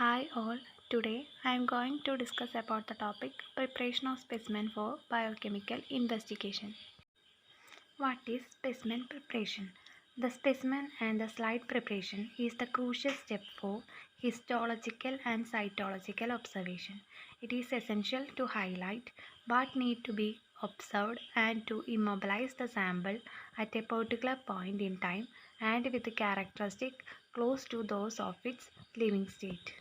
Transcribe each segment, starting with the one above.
Hi all, today I am going to discuss about the topic preparation of specimen for biochemical investigation. What is specimen preparation? The specimen and the slide preparation is the crucial step for histological and cytological observation. It is essential to highlight what need to be observed and to immobilize the sample at a particular point in time and with a characteristic close to those of its living state.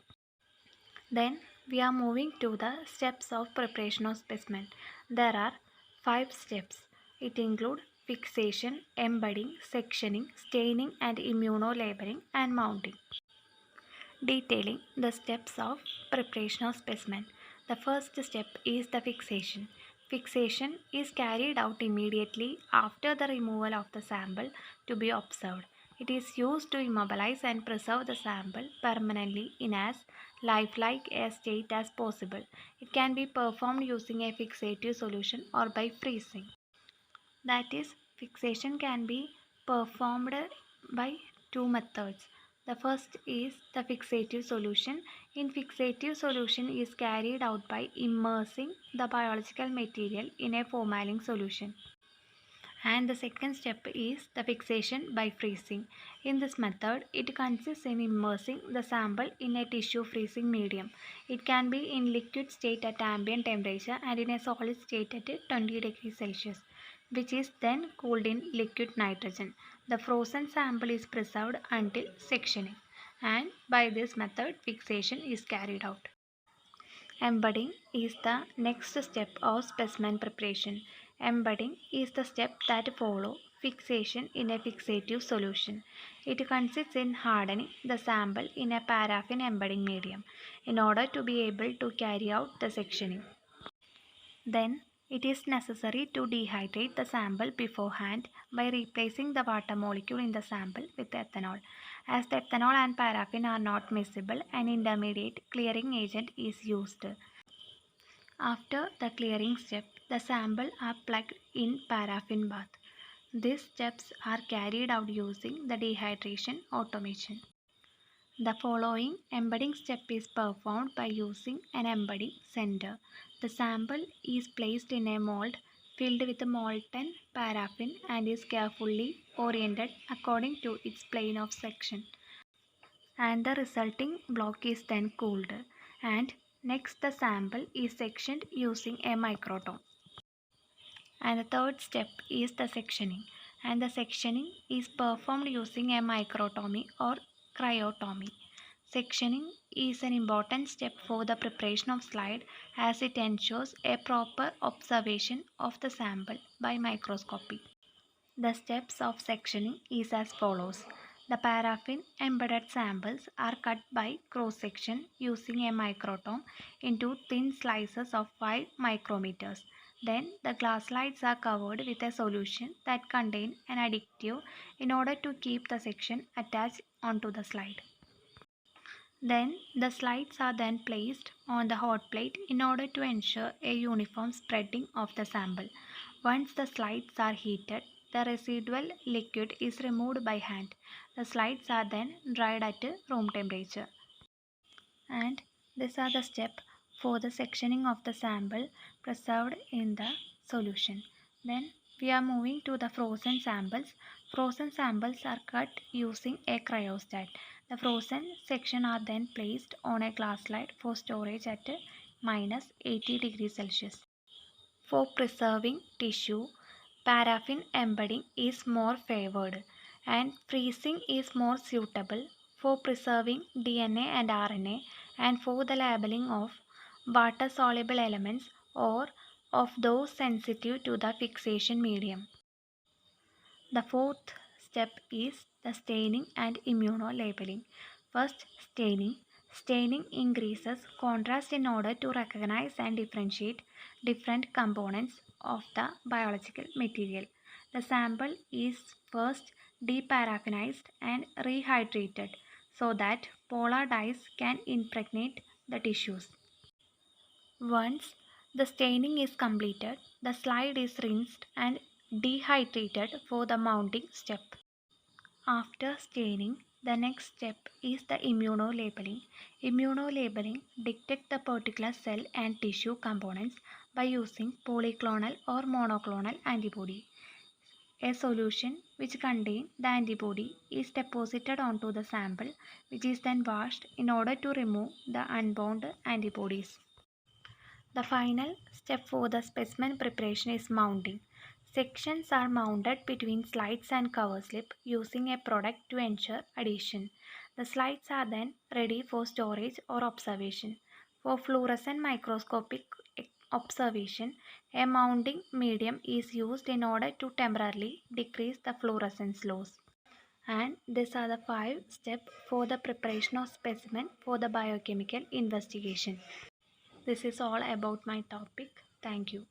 Then we are moving to the steps of preparation of specimen. There are 5 steps. It include fixation, embedding, sectioning, staining and immunolabeling and mounting. Detailing the steps of preparation of specimen. The first step is the fixation. Fixation is carried out immediately after the removal of the sample to be observed. It is used to immobilize and preserve the sample permanently in as lifelike a state as possible. It can be performed using a fixative solution or by freezing. That is, fixation can be performed by two methods. The first is the fixative solution. In fixative solution is carried out by immersing the biological material in a formalin solution. And the second step is the fixation by freezing. In this method, it consists in immersing the sample in a tissue freezing medium. It can be in liquid state at ambient temperature and in a solid state at 20 degrees Celsius, which is then cooled in liquid nitrogen. The frozen sample is preserved until sectioning, and by this method, fixation is carried out. Embedding is the next step of specimen preparation. Embedding is the step that follows fixation in a fixative solution. It consists in hardening the sample in a paraffin embedding medium in order to be able to carry out the sectioning. Then it is necessary to dehydrate the sample beforehand by replacing the water molecule in the sample with ethanol. As the ethanol and paraffin are not miscible, an intermediate clearing agent is used. After the clearing step, the sample are plugged in paraffin bath. These steps are carried out using the dehydration automation. The following embedding step is performed by using an embedding center. The sample is placed in a mold filled with molten paraffin and is carefully oriented according to its plane of section. And the resulting block is then cooled. And next the sample is sectioned using a microtome. And the third step is the sectioning. And the sectioning is performed using a microtomy or cryotomy. Sectioning is an important step for the preparation of slide as it ensures a proper observation of the sample by microscopy. The steps of sectioning is as follows. The paraffin embedded samples are cut by cross-section using a microtome into thin slices of 5 micrometers. Then the glass slides are covered with a solution that contains an additive in order to keep the section attached onto the slide. Then the slides are then placed on the hot plate in order to ensure a uniform spreading of the sample. Once the slides are heated, the residual liquid is removed by hand. The slides are then dried at room temperature. And these are the steps for the sectioning of the sample preserved in the solution. Then we are moving to the frozen samples. Frozen samples are cut using a cryostat. The frozen section are then placed on a glass slide for storage at minus 80 degrees Celsius. For preserving tissue, paraffin embedding is more favored and freezing is more suitable for preserving DNA and RNA and for the labeling of water-soluble elements or of those sensitive to the fixation medium. The fourth step is the staining and immunolabeling. First, staining. Staining increases contrast in order to recognize and differentiate different components of the biological material. The sample is first deparaffinized and rehydrated so that polar dyes can impregnate the tissues. Once the staining is completed, the slide is rinsed and dehydrated for the mounting step. After staining, The next step is the immunolabeling. Immunolabeling detects the particular cell and tissue components by using polyclonal or monoclonal antibody. A solution which contains the antibody is deposited onto the sample, which is then washed in order to remove the unbound antibodies. The final step for the specimen preparation is mounting. Sections are mounted between slides and cover slip using a product to ensure adhesion. The slides are then ready for storage or observation. For fluorescent microscopic observation, a mounting medium is used in order to temporarily decrease the fluorescence loss. And these are the 5 steps for the preparation of specimen for the biochemical investigation. This is all about my topic. Thank you.